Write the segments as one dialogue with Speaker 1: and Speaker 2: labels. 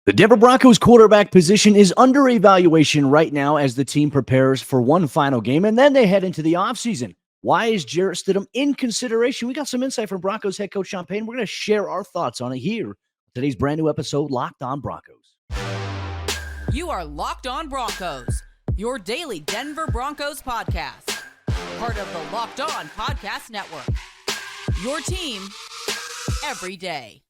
Speaker 1: The Denver Broncos quarterback position is under evaluation right now as the team prepares for one final game, and then they head into the offseason. Why is Jarrett Stidham in consideration? We got some insight from Broncos head coach Sean Payton. We're going to share our thoughts on it here. Today's brand new episode, Locked On Broncos.
Speaker 2: You are Locked On Broncos, your daily Denver Broncos podcast. Part of the Locked On Podcast Network. Your team every day.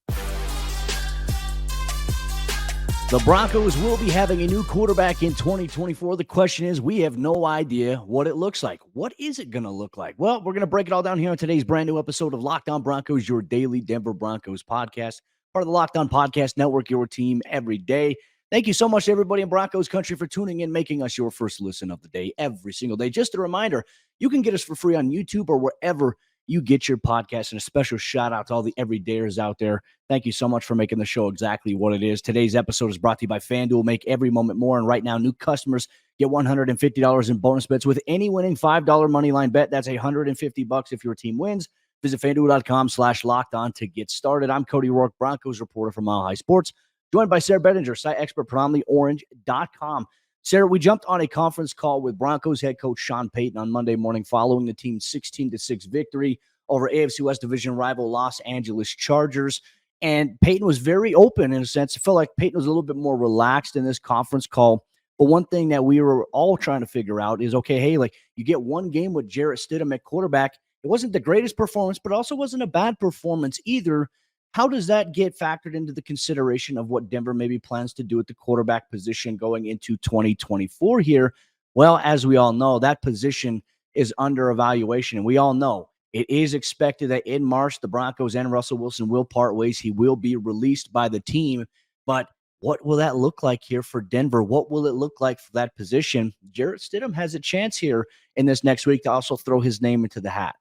Speaker 1: The Broncos will be having a new quarterback in 2024. The question is, we have no idea what it looks like. What is it going to look like? Well, we're going to break it all down here on today's brand new episode of Locked On Broncos, your daily Denver Broncos podcast. Part of the Locked On Podcast Network, your team every day. Thank you so much to everybody in Broncos Country for tuning in, making us your first listen of the day every single day. Just a reminder, you can get us for free on YouTube or wherever you get your podcast, and a special shout out to all the everydayers out there. Thank you so much for making the show exactly what it is. Today's episode is brought to you by FanDuel. Make every moment more. And right now, new customers get $150 in bonus bets with any winning $5 moneyline bet. That's $150 if your team wins. Visit FanDuel.com/locked-on to get started. I'm Cody Roark, Broncos reporter from Mile High Sports, joined by Sayre Bedinger, site expert from OmniOrange.com. Sayre, we jumped on a conference call with Broncos head coach Sean Payton on Monday morning following the team's 16-6 victory over AFC West division rival Los Angeles Chargers. And Payton was very open in a sense. I felt like Payton was a little bit more relaxed in this conference call. But one thing that we were all trying to figure out is, okay, hey, like you get one game with Jarrett Stidham at quarterback. It wasn't the greatest performance, but also wasn't a bad performance either. How does that get factored into the consideration of what Denver maybe plans to do at the quarterback position going into 2024 here? Well, as we all know, that position is under evaluation, and we all know it is expected that in March, the Broncos and Russell Wilson will part ways. He will be released by the team, but what will that look like here for Denver? What will it look like for that position? Jarrett Stidham has a chance here in this next week to also throw his name into the hat.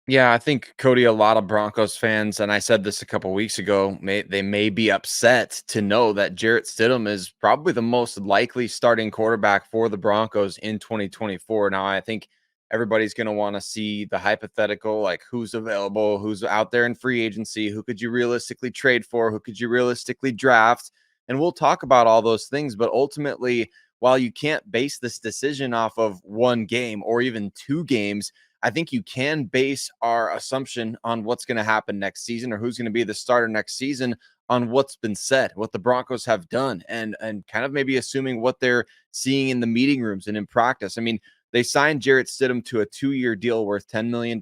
Speaker 3: Yeah, I think, Cody, a lot of Broncos fans, and I said this a couple weeks ago, they may be upset to know that Jarrett Stidham is probably the most likely starting quarterback for the Broncos in 2024. Now, I think everybody's going to want to see the hypothetical, like who's available, who's out there in free agency, who could you realistically trade for, who could you realistically draft, and we'll talk about all those things. But ultimately, while you can't base this decision off of one game or even two games, I think you can base our assumption on what's going to happen next season or who's going to be the starter next season on what's been said, what the Broncos have done, and kind of maybe assuming what they're seeing in the meeting rooms and in practice. I mean, they signed Jarrett Stidham to a 2-year deal worth $10 million.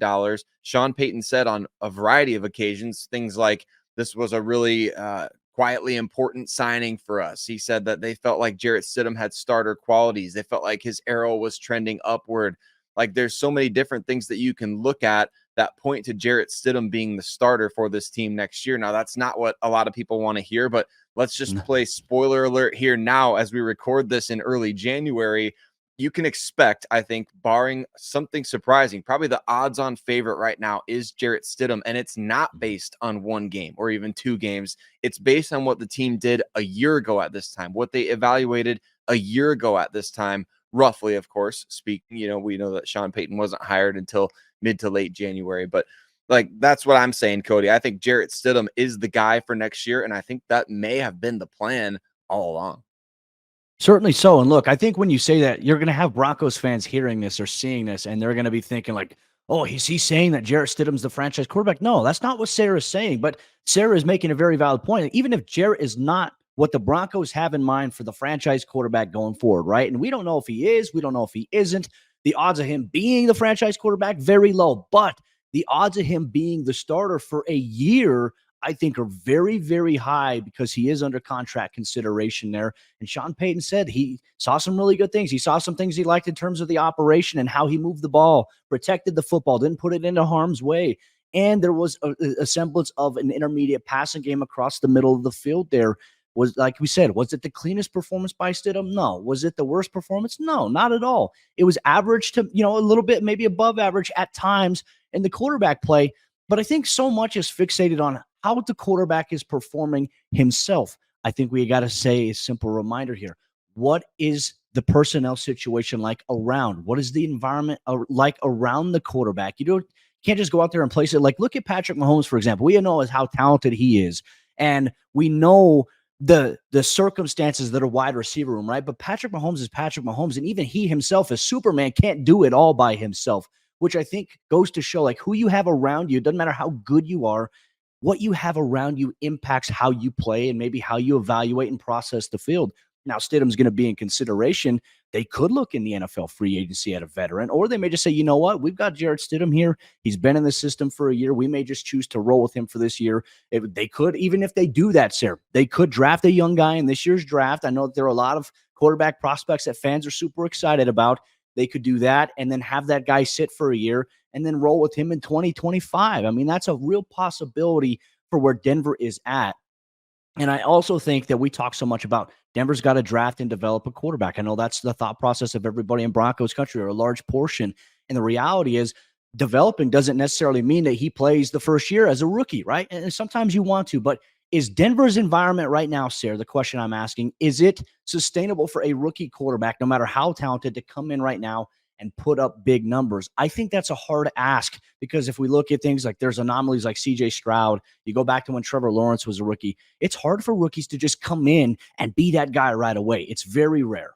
Speaker 3: Sean Payton said on a variety of occasions things like, this was a really quietly important signing for us. He said that they felt like Jarrett Stidham had starter qualities. They felt like his arrow was trending upward. Like there's so many different things that you can look at that point to Jarrett Stidham being the starter for this team next year. Now, that's not what a lot of people want to hear, but let's just play spoiler alert here now as we record this in early January. You can expect, I think, barring something surprising, probably the odds-on favorite right now is Jarrett Stidham, and it's not based on one game or even two games. It's based on what the team did a year ago at this time, what they evaluated a year ago at this time. Roughly, of course, speaking, we know that Sean Payton wasn't hired until mid to late January, but like, that's what I'm saying, Cody. I think Jarrett Stidham is the guy for next year, and I think that may have been the plan all along.
Speaker 1: Certainly so. And look, I think when you say that, you're going to have Broncos fans hearing this or seeing this, and they're going to be thinking like, oh, is he saying that Jarrett Stidham's the franchise quarterback? No, that's not what Sayre is saying, but Sayre is making a very valid point. Even if Jarrett is not what the Broncos have in mind for the franchise quarterback going forward, right? And we don't know if he is. We don't know if he isn't. The odds of him being the franchise quarterback, very low. But the odds of him being the starter for a year, I think, are very, very high because he is under contract consideration there. And Sean Payton said he saw some really good things. He saw some things he liked in terms of the operation and how he moved the ball, protected the football, didn't put it into harm's way. And there was a semblance of an intermediate passing game across the middle of the field there. Was, like we said, was it the cleanest performance by Stidham? No. Was it the worst performance? No, not at all. It was average to, a little bit, maybe above average at times in the quarterback play. But I think so much is fixated on how the quarterback is performing himself. I think we got to say a simple reminder here. What is the personnel situation like around? What is the environment like around the quarterback? You can't just go out there and place it. Like, look at Patrick Mahomes, for example. We know how talented he is. And we know the circumstances that are wide receiver room, right? But Patrick Mahomes is Patrick Mahomes, and even he himself as Superman can't do it all by himself, which I think goes to show like who you have around you. It doesn't matter how good you are, what you have around you impacts how you play and maybe how you evaluate and process the field. Now, Stidham's going to be in consideration. They could look in the NFL free agency at a veteran, or they may just say, you know what, we've got Jarrett Stidham here. He's been in the system for a year. We may just choose to roll with him for this year. They could, even if they do that, Sayre, they could draft a young guy in this year's draft. I know that there are a lot of quarterback prospects that fans are super excited about. They could do that and then have that guy sit for a year and then roll with him in 2025. I mean, that's a real possibility for where Denver is at. And I also think that we talk so much about Denver's got to draft and develop a quarterback. I know that's the thought process of everybody in Broncos country, or a large portion. And the reality is, developing doesn't necessarily mean that he plays the first year as a rookie, right? And sometimes you want to, but is Denver's environment right now, Sayre, the question I'm asking, is it sustainable for a rookie quarterback, no matter how talented, to come in right now and put up big numbers? I think that's a hard ask, because if we look at things like there's anomalies like CJ Stroud, you go back to when Trevor Lawrence was a rookie, it's hard for rookies to just come in and be that guy right away. It's very rare.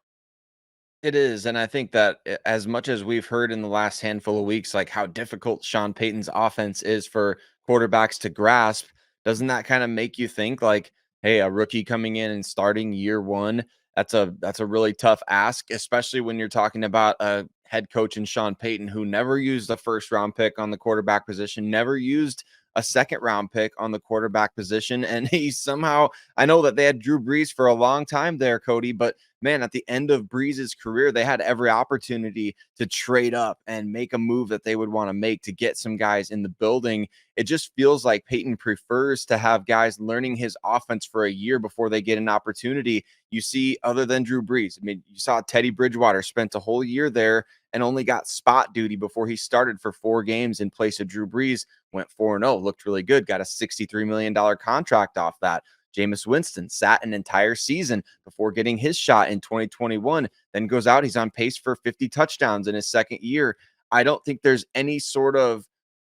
Speaker 3: It is, and I think that as much as we've heard in the last handful of weeks, like how difficult Sean Payton's offense is for quarterbacks to grasp, doesn't that kind of make you think like, hey, a rookie coming in and starting year one, that's a really tough ask, especially when you're talking about a head coach in Sean Payton who never used a first round pick on the quarterback position, never used a second round pick on the quarterback position, and he somehow, I know that they had Drew Brees for a long time there, Cody, but man, at the end of Breeze's career, they had every opportunity to trade up and make a move that they would want to make to get some guys in the building. It just feels like Peyton prefers to have guys learning his offense for a year before they get an opportunity. You see, other than Drew Brees, I mean, you saw Teddy Bridgewater spent a whole year there and only got spot duty before he started for 4 games in place of Drew Brees, went 4-0, looked really good, got a $63 million contract off that. Jameis Winston sat an entire season before getting his shot in 2021, then goes out. He's on pace for 50 touchdowns in his second year. I don't think there's any sort of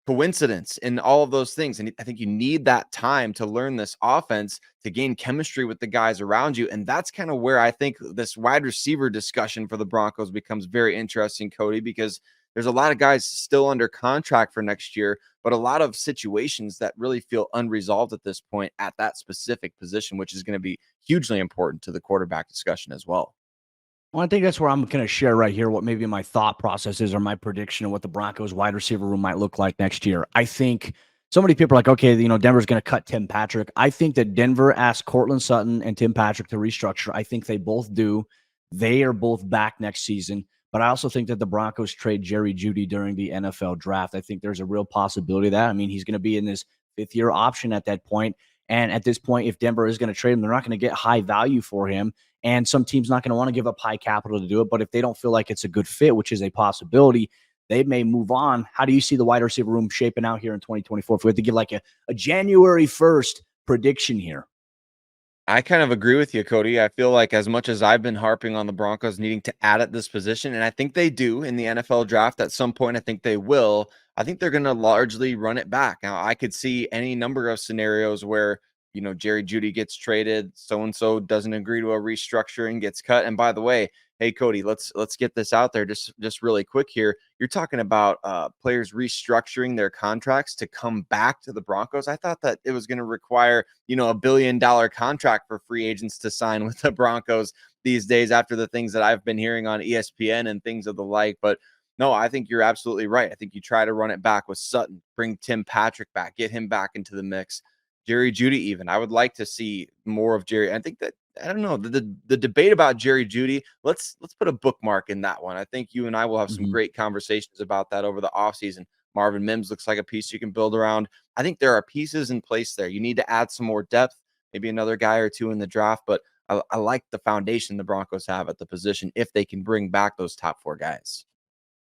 Speaker 3: coincidence in all of those things. And I think you need that time to learn this offense, to gain chemistry with the guys around you. And that's kind of where I think this wide receiver discussion for the Broncos becomes very interesting, Cody, because there's a lot of guys still under contract for next year, but a lot of situations that really feel unresolved at this point at that specific position, which is going to be hugely important to the quarterback discussion as well.
Speaker 1: Well, I think that's where I'm going to share right here what maybe my thought process is, or my prediction of what the Broncos wide receiver room might look like next year. I think so many people are like, okay, Denver's going to cut Tim Patrick. I think that Denver asked Cortland Sutton and Tim Patrick to restructure. I think they both do. They are both back next season. But I also think that the Broncos trade Jerry Jeudy during the NFL draft. I think there's a real possibility of that. I mean, he's going to be in this 5th-year option at that point. And at this point, if Denver is going to trade him, they're not going to get high value for him. And some team's not going to want to give up high capital to do it. But if they don't feel like it's a good fit, which is a possibility, they may move on. How do you see the wide receiver room shaping out here in 2024? If we had to give like a January 1st prediction here.
Speaker 3: I kind of agree with you, Cody. I feel like as much as I've been harping on the Broncos needing to add at this position, and I think they do in the NFL draft at some point, I think they will. I think they're going to largely run it back. Now, I could see any number of scenarios where, Jerry Jeudy gets traded, so-and-so doesn't agree to a restructuring, gets cut. And by the way, hey, Cody, let's get this out there just really quick here. You're talking about players restructuring their contracts to come back to the Broncos. I thought that it was going to require, $1 billion contract for free agents to sign with the Broncos these days after the things that I've been hearing on ESPN and things of the like. But no, I think you're absolutely right. I think you try to run it back with Sutton, bring Tim Patrick back, get him back into the mix. Jerry Jeudy, even. I would like to see more of Jerry. I think that, I don't know, the debate about Jerry Jeudy, let's put a bookmark in that one. I think you and I will have some great conversations about that over the offseason. Marvin Mims looks like a piece you can build around. I think there are pieces in place there. You need to add some more depth, maybe another guy or two in the draft, but I like the foundation the Broncos have at the position if they can bring back those top 4 guys.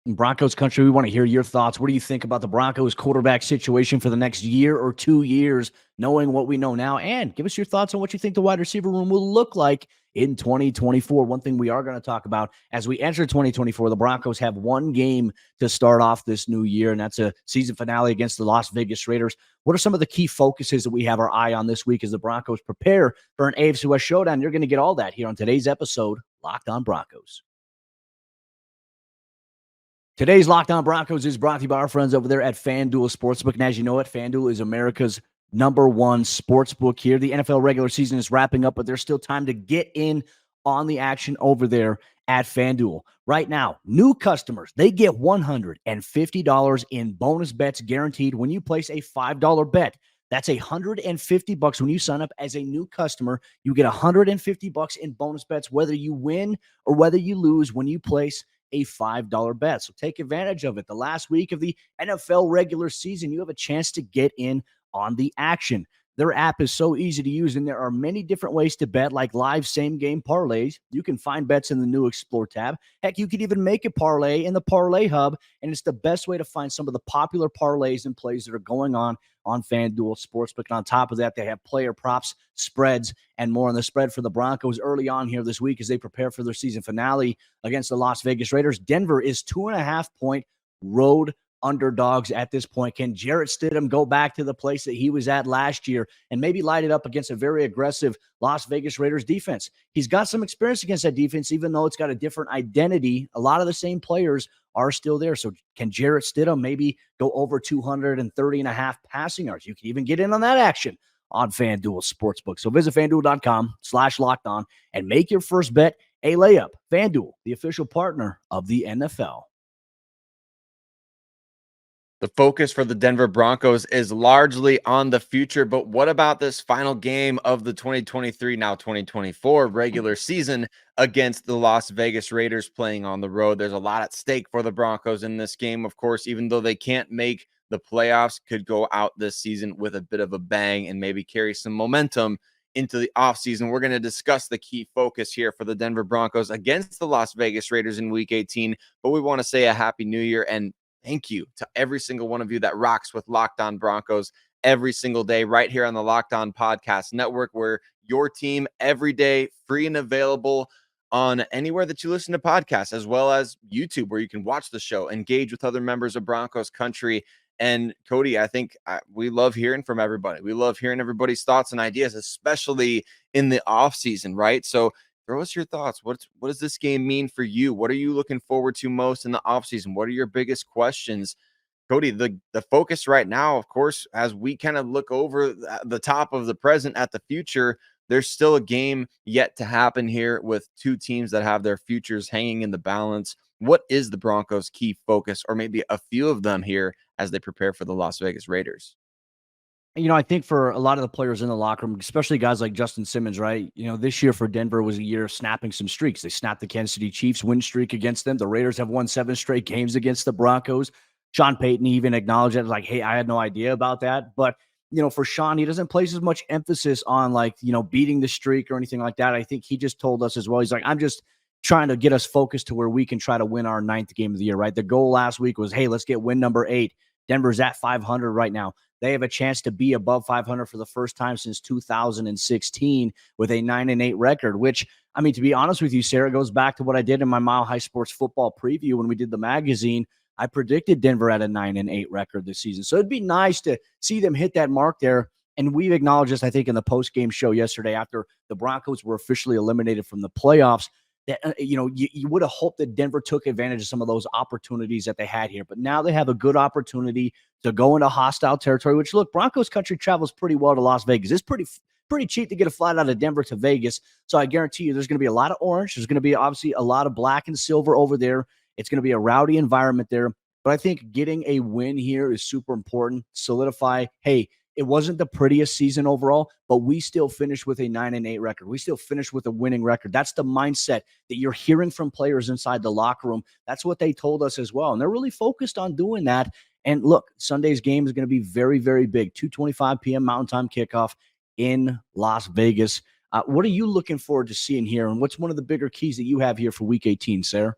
Speaker 1: Broncos Country, we want to hear your thoughts. What do you think about the Broncos quarterback situation for the next year or 2 years, knowing what we know now? And give us your thoughts on what you think the wide receiver room will look like in 2024. One thing we are going to talk about as we enter 2024, the Broncos have one game to start off this new year, and that's a season finale against the Las Vegas Raiders. What are some of the key focuses that we have our eye on this week as the Broncos prepare for an AFC West showdown? You're going to get all that here on today's episode, Locked On Broncos. Today's Locked On Broncos is brought to you by our friends over there at FanDuel Sportsbook. And as you know it, FanDuel is America's #1 sportsbook here. The NFL regular season is wrapping up, but there's still time to get in on the action over there at FanDuel. Right now, new customers, they get $150 in bonus bets guaranteed when you place a $5 bet. That's $150 when you sign up as a new customer. You get $150 in bonus bets, whether you win or whether you lose when you place a $5 bet. So take advantage of it. The last week of the NFL regular season, you have a chance to get in on the action. Their app is so easy to use, and there are many different ways to bet, like live same-game parlays. You can find bets in the new Explore tab. Heck, you could even make a parlay in the Parlay Hub, and it's the best way to find some of the popular parlays and plays that are going on FanDuel Sportsbook. And on top of that, they have player props, spreads, and more. On the spread for the Broncos early on here this week as they prepare for their season finale against the Las Vegas Raiders. Denver is 2.5-point road underdogs at this point. Can Jarrett Stidham go back to the place that he was at last year and maybe light it up against a very aggressive Las Vegas Raiders defense? He's got some experience against that defense, even though it's got a different identity. A lot of the same players are still there. So can Jarrett Stidham maybe go over 230.5 passing yards? You can even get in on that action on FanDuel Sportsbook. So visit FanDuel.com/lockedon and make your first bet a layup. FanDuel, the official partner of the NFL.
Speaker 3: The focus for the Denver Broncos is largely on the future, but what about this final game of the 2023, now 2024 regular season against the Las Vegas Raiders playing on the road? There's a lot at stake for the Broncos in this game. Of course, even though they can't make the playoffs, could go out this season with a bit of a bang and maybe carry some momentum into the offseason. We're going to discuss the key focus here for the Denver Broncos against the Las Vegas Raiders in Week 18, but we want to say a Happy New Year and thank you to every single one of you that rocks with Locked On Broncos every single day right here on the Locked On Podcast Network, where your team every day, free and available on anywhere that you listen to podcasts, as well as YouTube, where you can watch the show, engage with other members of Broncos Country. And Cody, I think we love hearing from everybody. We love hearing everybody's thoughts and ideas, especially in the offseason, right? So throw us your thoughts. What does this game mean for you? What are you looking forward to most in the offseason? What are your biggest questions? Cody, the focus right now, of course, as we kind of look over the top of the present at the future, there's still a game yet to happen here with two teams that have their futures hanging in the balance. What is the Broncos' key focus, or maybe a few of them here as they prepare for the Las Vegas Raiders?
Speaker 1: I think for a lot of the players in the locker room, especially guys like Justin Simmons, right? This year for Denver was a year of snapping some streaks. They snapped the Kansas City Chiefs win streak against them. The Raiders have won 7 straight games against the Broncos. Sean Payton even acknowledged it, like, hey, I had no idea about that. But, for Sean, he doesn't place as much emphasis on, beating the streak or anything like that. I think he just told us as well. He's like, I'm just trying to get us focused to where we can try to win our 9th game of the year, right? The goal last week was, hey, let's get win number 8. Denver's at 500 right now. They have a chance to be above 500 for the first time since 2016 with a 9-8 record, which, to be honest with you, Sayre, goes back to what I did in my Mile High Sports football preview when we did the magazine. I predicted Denver at a 9-8 record this season. So it'd be nice to see them hit that mark there. And we've acknowledged this, I think, in the post-game show yesterday after the Broncos were officially eliminated from the playoffs, that, you would have hoped that Denver took advantage of some of those opportunities that they had here. But now they have a good opportunity to go into hostile territory, which, look, Broncos Country travels pretty well to Las Vegas. It's pretty cheap to get a flight out of Denver to Vegas. So I guarantee you there's going to be a lot of orange. There's going to be obviously a lot of black and silver over there. It's going to be a rowdy environment there. But I think getting a win here is super important. Solidify, hey, it wasn't the prettiest season overall, but we still finished with a 9-8 record. We still finished with a winning record. That's the mindset that you're hearing from players inside the locker room. That's what they told us as well. And they're really focused on doing that. And look, Sunday's game is going to be very, very big. 2:25 p.m. Mountain Time kickoff in Las Vegas. What are you looking forward to seeing here? And what's one of the bigger keys that you have here for Week 18, Sayre?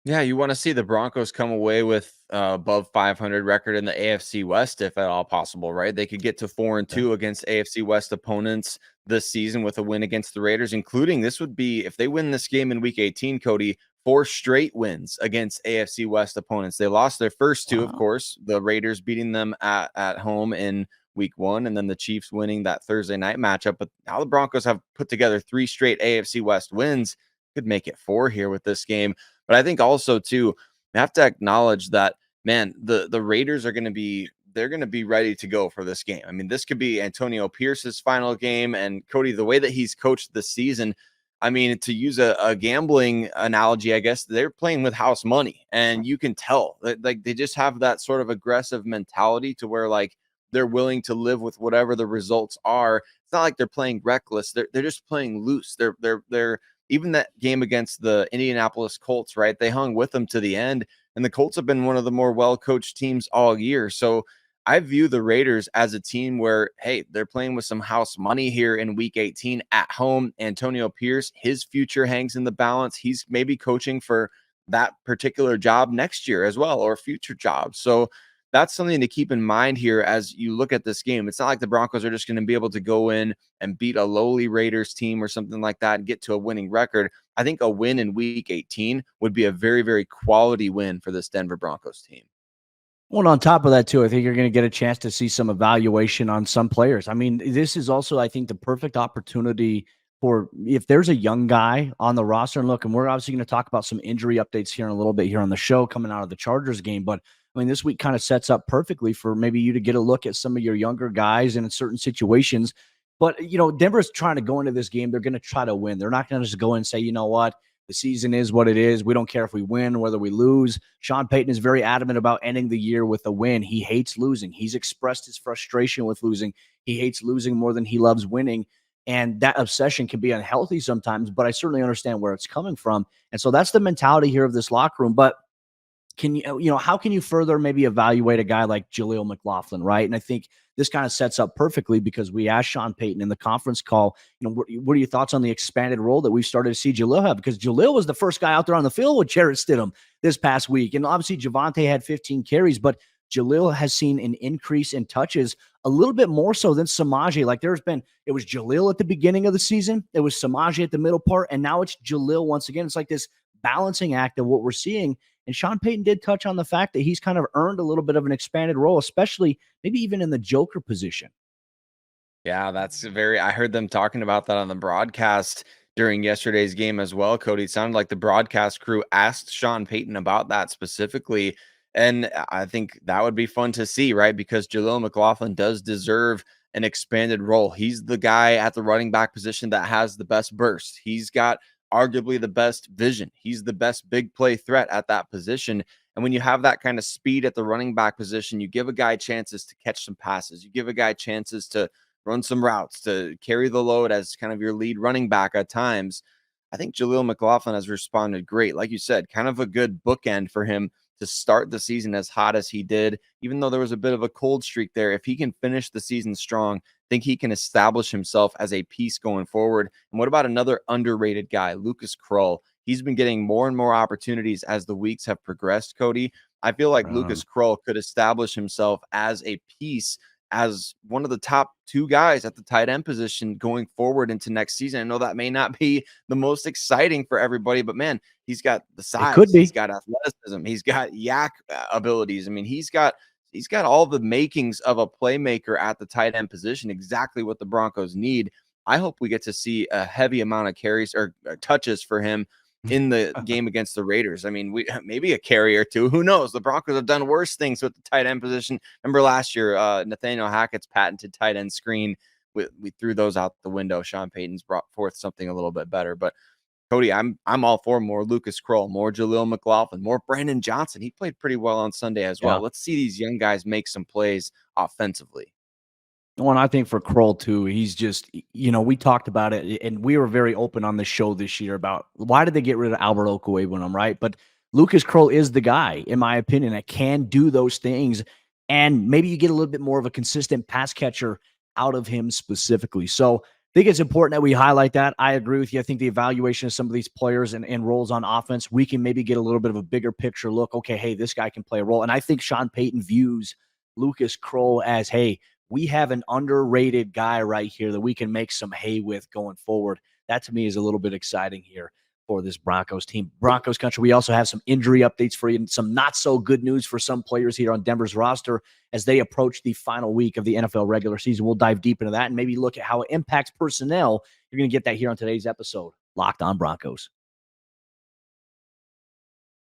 Speaker 3: Yeah, you want to see the Broncos come away with above 500 record in the AFC West, if at all possible, right? They could get to 4-2 against AFC West opponents this season with a win against the Raiders, including this would be, if they win this game in Week 18, Cody, 4 straight wins against AFC West opponents. They lost their first two, of course, the Raiders beating them at home in Week 1, and then the Chiefs winning that Thursday night matchup. But now the Broncos have put together 3 straight AFC West wins. Could make it 4 here with this game. But I think also too, we have to acknowledge that, man, the Raiders are going to be ready to go for this game. I mean, this could be Antonio Pierce's final game, and Cody, the way that he's coached this season, I mean, to use a gambling analogy, I guess they're playing with house money, and you can tell that, like, they just have that sort of aggressive mentality to where, like, they're willing to live with whatever the results are. It's not like they're playing reckless. They're just playing loose. They're even that game against the Indianapolis Colts, right? They hung with them to the end, and the Colts have been one of the more well-coached teams all year. So I view the Raiders as a team where, hey, they're playing with some house money here in Week 18 at home. Antonio Pierce, his future hangs in the balance. He's maybe coaching for that particular job next year as well, or future jobs. So that's something to keep in mind here as you look at this game. It's not like the Broncos are just going to be able to go in and beat a lowly Raiders team or something like that and get to a winning record. I think a win in Week 18 would be a very, very quality win for this Denver Broncos team.
Speaker 1: Well, and on top of that, too, I think you're going to get a chance to see some evaluation on some players. I mean, this is also, I think, the perfect opportunity for if there's a young guy on the roster. And look, and we're obviously going to talk about some injury updates here in a little bit here on the show coming out of the Chargers game. But I mean, this week kind of sets up perfectly for maybe you to get a look at some of your younger guys in certain situations. But, Denver's trying to go into this game. They're going to try to win. They're not going to just go and say, you know what? The season is what it is. We don't care if we win, whether we lose. Sean Payton is very adamant about ending the year with a win. He hates losing. He's expressed his frustration with losing. He hates losing more than he loves winning. And that obsession can be unhealthy sometimes, but I certainly understand where it's coming from. And so that's the mentality here of this locker room. But how can you further maybe evaluate a guy like Jaleel McLaughlin, right? And I think this kind of sets up perfectly because we asked Sean Payton in the conference call, what are your thoughts on the expanded role that we've started to see Jaleel have? Because Jaleel was the first guy out there on the field with Jarrett Stidham this past week. And obviously Javonte had 15 carries, but Jaleel has seen an increase in touches a little bit more so than Samaje. Like it was Jaleel at the beginning of the season. It was Samaje at the middle part. And now it's Jaleel once again. It's like this balancing act of what we're seeing. And Sean Payton did touch on the fact that he's kind of earned a little bit of an expanded role, especially maybe even in the joker position.
Speaker 3: Yeah, I heard them talking about that on the broadcast during yesterday's game as well, Cody. It sounded like the broadcast crew asked Sean Payton about that specifically. And I think that would be fun to see, right? Because Jaleel McLaughlin does deserve an expanded role. He's the guy at the running back position that has the best burst. He's got arguably the best vision. He's the best big play threat at that position. And when you have that kind of speed at the running back position, you give a guy chances to catch some passes. You give a guy chances to run some routes, to carry the load as kind of your lead running back at times. I think Jaleel McLaughlin has responded great. Like you said, kind of a good bookend for him to start the season as hot as he did, even though there was a bit of a cold streak there. If he can finish the season strong, I think he can establish himself as a piece going forward. And what about another underrated guy, Lucas Krull? He's been getting more and more opportunities as the weeks have progressed, Cody. I feel like Lucas Krull could establish himself as a piece, as one of the top 2 guys at the tight end position going forward into next season. I know that may not be the most exciting for everybody, but man, he's got the size, he's got athleticism, he's got yak abilities. I mean, he's got all the makings of a playmaker at the tight end position, exactly what the Broncos need. I hope we get to see a heavy amount of carries or touches for him in the game against the Raiders. I mean, maybe a carry or 2. Who knows? The Broncos have done worse things with the tight end position. Remember last year, Nathaniel Hackett's patented tight end screen. We threw those out the window. Sean Payton's brought forth something a little bit better. But Cody, I'm all for more Lucas Krull, more Jaleel McLaughlin, more Brandon Johnson. He played pretty well on Sunday as well. Let's see these young guys make some plays offensively.
Speaker 1: Well, and I think for Krull too, he's just, we talked about it and we were very open on the show this year about why did they get rid of Albert Okwuegbunam, right? But Lucas Krull is the guy, in my opinion, that can do those things. And maybe you get a little bit more of a consistent pass catcher out of him specifically. So think it's important that we highlight that. I agree with you. I think the evaluation of some of these players and roles on offense, we can maybe get a little bit of a bigger picture look. Okay, hey, this guy can play a role. And I think Sean Payton views Lucas Kroll as, hey, we have an underrated guy right here that we can make some hay with going forward. That to me is a little bit exciting here for this Broncos team. Broncos Country, we also have some injury updates for you and some not so good news for some players here on Denver's roster as they approach the final week of the NFL regular season. We'll dive deep into that and maybe look at how it impacts personnel. You're going to get that here on today's episode, Locked On Broncos.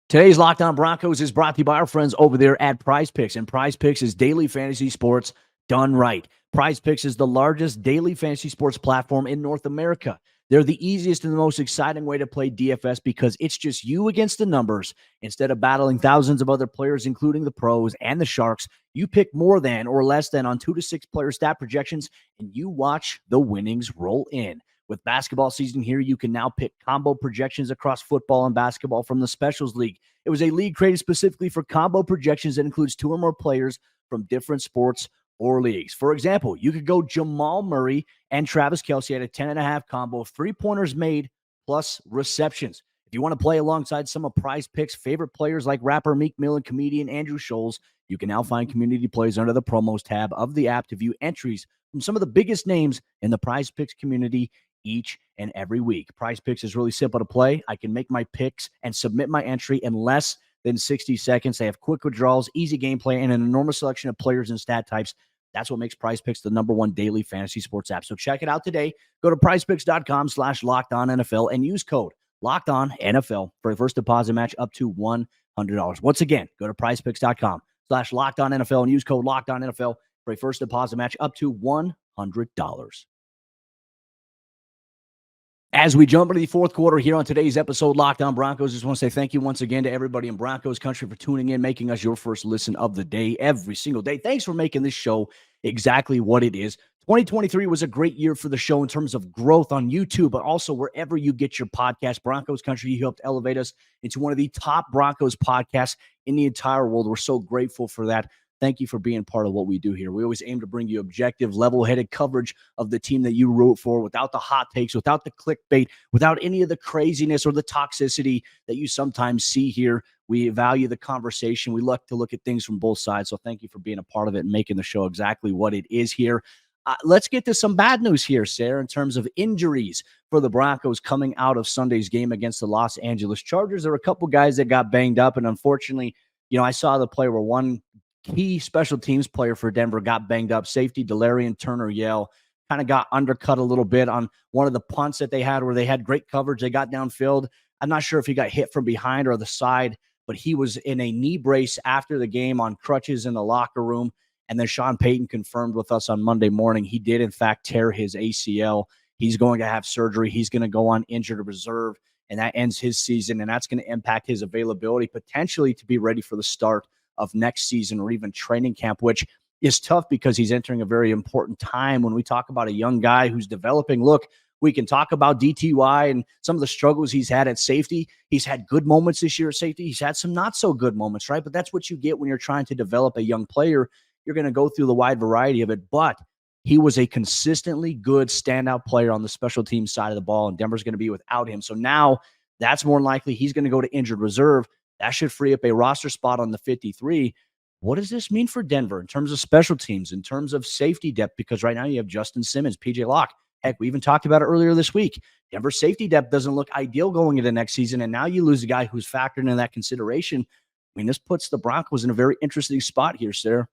Speaker 1: Today's Locked On Broncos is brought to you by our friends over there at PrizePicks, and PrizePicks is daily fantasy sports done right. PrizePicks is the largest daily fantasy sports platform in North America. They're the easiest and the most exciting way to play DFS because it's just you against the numbers. Instead of battling thousands of other players, including the pros and the sharks, you pick more than or less than on 2 to 6 player stat projections, and you watch the winnings roll in. With basketball season here, you can now pick combo projections across football and basketball from the Specials League. It was a league created specifically for combo projections that includes 2 or more players from different sports or leagues. For example, you could go Jamal Murray and Travis Kelce at a 10.5 combo of 3-pointers made plus receptions. If you want to play alongside some of PrizePicks' favorite players like rapper Meek Mill and comedian Andrew Scholes, you can now find community plays under the promos tab of the app to view entries from some of the biggest names in the PrizePicks community each and every week. PrizePicks is really simple to play. I can make my picks and submit my entry in less than 60 seconds. They have quick withdrawals, easy gameplay, and an enormous selection of players and stat types. That's what makes PrizePicks the #1 daily fantasy sports app. So check it out today. Go to prizepicks.com/LockedOnNFL and use code LockedOnNFL for a first deposit match up to $100. Once again, go to prizepicks.com/LockedOnNFL and use code LockedOnNFL for a first deposit match up to $100. As we jump into the fourth quarter here on today's episode, Locked On Broncos, just want to say thank you once again to everybody in Broncos Country for tuning in, making us your first listen of the day every single day. Thanks for making this show exactly what it is. 2023 was a great year for the show in terms of growth on YouTube, but also wherever you get your podcast. Broncos Country, you helped elevate us into one of the top Broncos podcasts in the entire world. We're so grateful for that. Thank you for being part of what we do here. We always aim to bring you objective, level-headed coverage of the team that you root for without the hot takes, without the clickbait, without any of the craziness or the toxicity that you sometimes see here. We value the conversation. We like to look at things from both sides. So thank you for being a part of it and making the show exactly what it is here. Let's get to some bad news here, Sayre, in terms of injuries for the Broncos coming out of Sunday's game against the Los Angeles Chargers. There were a couple guys that got banged up, and unfortunately, I saw the play where one key special teams player for Denver got banged up. Safety Delarrin Turner-Yell kind of got undercut a little bit on one of the punts that they had where they had great coverage. They got downfield. I'm not sure if he got hit from behind or the side, but he was in a knee brace after the game on crutches in the locker room. And then Sean Payton confirmed with us on Monday morning he did, in fact, tear his ACL. He's going to have surgery. He's going to go on injured reserve, and that ends his season, and that's going to impact his availability potentially to be ready for the start of next season or even training camp, which is tough because he's entering a very important time when we talk about a young guy who's developing. Look, we can talk about DTY and some of the struggles he's had at safety. He's had good moments this year at safety. He's had some not so good moments, right? But that's what you get when you're trying to develop a young player. You're going to go through the wide variety of it, but he was a consistently good standout player on the special team side of the ball, and Denver's going to be without him. So now that's more than likely he's going to go to injured reserve. That should free up a roster spot on the 53. What does this mean for Denver in terms of special teams, in terms of safety depth? Because right now you have Justin Simmons, PJ Locke. Heck, we even talked about it earlier this week. Denver's safety depth doesn't look ideal going into next season, and now you lose a guy who's factored in that consideration. I mean, this puts the Broncos in a very interesting spot here, Sayre.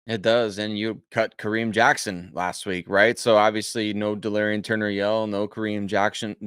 Speaker 3: It does, and you cut Kareem Jackson last week, right? So obviously no Delarrin Turner-Yell, no Kareem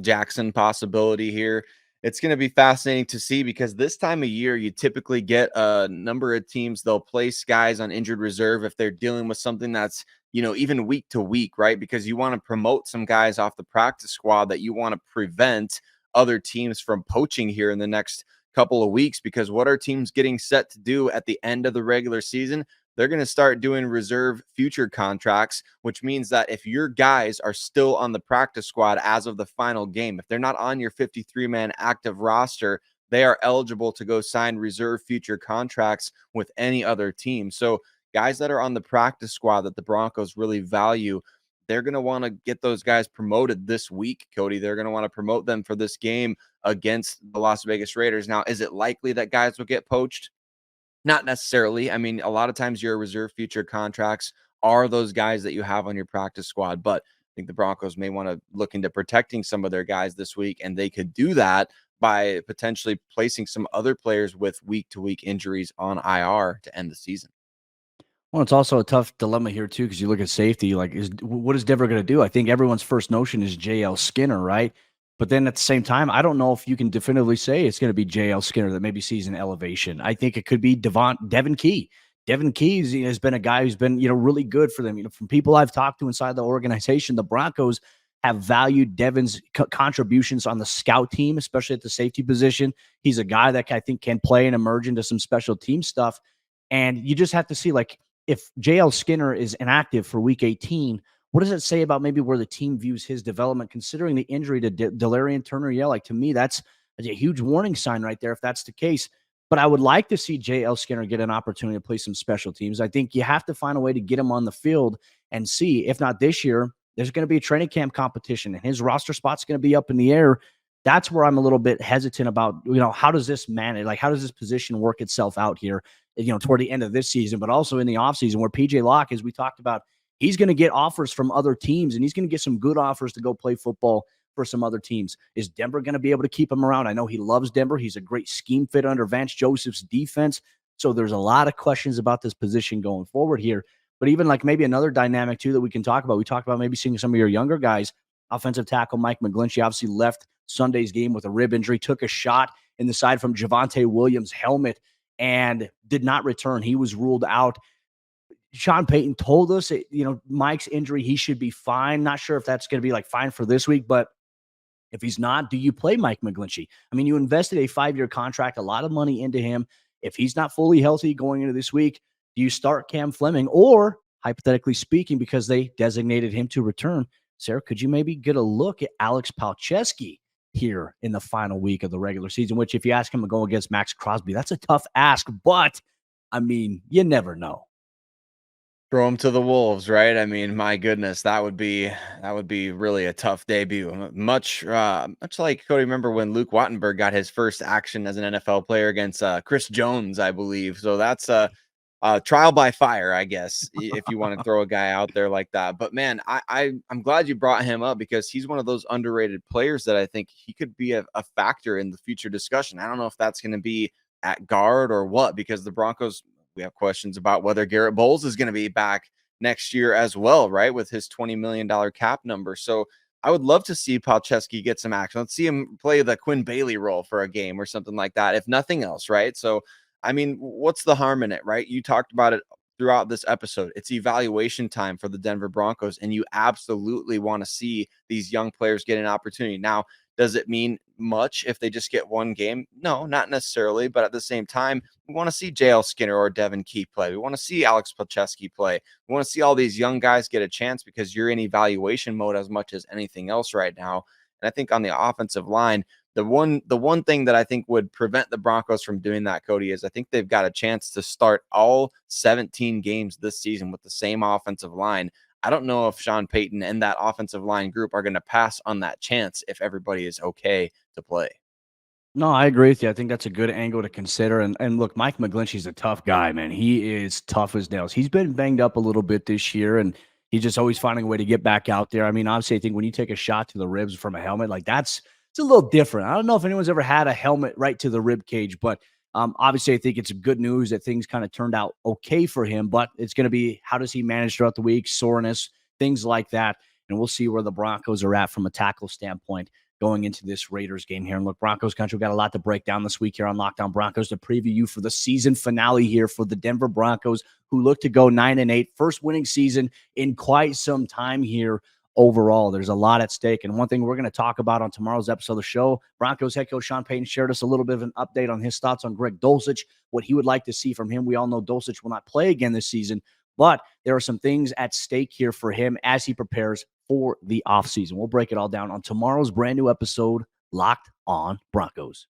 Speaker 3: Jackson possibility here. It's going to be fascinating to see because this time of year, you typically get a number of teams, they'll place guys on injured reserve if they're dealing with something that's, even week to week, right? Because you want to promote some guys off the practice squad that you want to prevent other teams from poaching here in the next couple of weeks. Because what are teams getting set to do at the end of the regular season? They're going to start doing reserve future contracts, which means that if your guys are still on the practice squad as of the final game, if they're not on your 53-man active roster, they are eligible to go sign reserve future contracts with any other team. So guys that are on the practice squad that the Broncos really value, they're going to want to get those guys promoted this week, Cody. They're going to want to promote them for this game against the Las Vegas Raiders. Now, is it likely that guys will get poached? Not necessarily. I mean, a lot of times your reserve future contracts are those guys that you have on your practice squad, but I think the Broncos may want to look into protecting some of their guys this week, and they could do that by potentially placing some other players with week-to-week injuries on IR to end the season.
Speaker 1: Well, it's also a tough dilemma here too, because you look at safety. Like, what is Denver going to do? I think everyone's first notion is JL Skinner, right? But then at the same time, I don't know if you can definitively say it's going to be JL Skinner that maybe sees an elevation. I think it could be Devin Key. Devin Key has been a guy who's been, really good for them. From people I've talked to inside the organization, the Broncos have valued Devin's contributions on the scout team, especially at the safety position. He's a guy that I think can play and emerge into some special team stuff. And you just have to see, like, if JL Skinner is inactive for week 18, what does it say about maybe where the team views his development, considering the injury to Delarrin Turner? Yeah, like, to me, that's a huge warning sign right there if that's the case. But I would like to see JL Skinner get an opportunity to play some special teams. I think you have to find a way to get him on the field and see, if not this year, there's going to be a training camp competition and his roster spot's going to be up in the air. That's where I'm a little bit hesitant about, how does this manage? Like, how does this position work itself out here, toward the end of this season, but also in the offseason, where PJ Locke, as we talked about, he's going to get offers from other teams, and he's going to get some good offers to go play football for some other teams. Is Denver going to be able to keep him around? I know he loves Denver. He's a great scheme fit under Vance Joseph's defense. So there's a lot of questions about this position going forward here. But even like maybe another dynamic too that we can talk about. We talked about maybe seeing some of your younger guys. Offensive tackle Mike McGlinchey obviously left Sunday's game with a rib injury, took a shot in the side from Javonte Williams' helmet and did not return. He was ruled out. Sean Payton told us, Mike's injury, he should be fine. Not sure if that's going to be like fine for this week, but if he's not, do you play Mike McGlinchey? I mean, you invested a 5-year contract, a lot of money into him. If he's not fully healthy going into this week, do you start Cam Fleming? Or, hypothetically speaking, because they designated him to return, Sayre, could you maybe get a look at Alex Palczewski here in the final week of the regular season, which if you ask him to go against Max Crosby, that's a tough ask, but I mean, you never know.
Speaker 3: Throw him to the wolves, right? I mean, my goodness, that would be really a tough debut. Much like Cody. Remember when Luke Wattenberg got his first action as an NFL player against Chris Jones, I believe. So that's a trial by fire, I guess, if you want to throw a guy out there like that. But man, I'm glad you brought him up, because he's one of those underrated players that I think he could be a factor in the future discussion. I don't know if that's going to be at guard or what, because the Broncos, we have questions about whether Garrett Bowles is going to be back next year as well, right, with his $20 million cap number. So I would love to see Palczewski get some action. Let's see him play the Quinn Bailey role for a game or something like that, if nothing else, right? So, I mean, what's the harm in it, right? You talked about it throughout this episode. It's evaluation time for the Denver Broncos, and you absolutely want to see these young players get an opportunity. Now, does it mean much if they just get one game? No, not necessarily. But at the same time, we want to see JL Skinner or Devin Key play. We want to see Alex Palczewski play. We want to see all these young guys get a chance, because you're in evaluation mode as much as anything else right now. And I think on the offensive line, the one thing that I think would prevent the Broncos from doing that, Cody, is I think they've got a chance to start all 17 games this season with the same offensive line. I don't know if Sean Payton and that offensive line group are going to pass on that chance if everybody is okay to play.
Speaker 1: No, I agree with you. I think that's a good angle to consider. And look, Mike McGlinchey's a tough guy, man. He is tough as nails. He's been banged up a little bit this year, and he's just always finding a way to get back out there. I mean, obviously, I think when you take a shot to the ribs from a helmet, like it's a little different. I don't know if anyone's ever had a helmet right to the rib cage, but obviously, I think it's good news that things kind of turned out okay for him. But it's going to be, how does he manage throughout the week, soreness, things like that. And we'll see where the Broncos are at from a tackle standpoint going into this Raiders game here. And look, Broncos Country, we've got a lot to break down this week here on Locked On Broncos to preview you for the season finale here for the Denver Broncos, who look to go 9-8, first winning season in quite some time here overall. There's a lot at stake. And one thing we're going to talk about on tomorrow's episode of the show, Broncos head coach Sean Payton shared us a little bit of an update on his thoughts on Greg Dulcich, what he would like to see from him. We all know Dulcich will not play again this season, but there are some things at stake here for him as he prepares for the offseason. We'll break it all down on tomorrow's brand new episode, Locked On Broncos.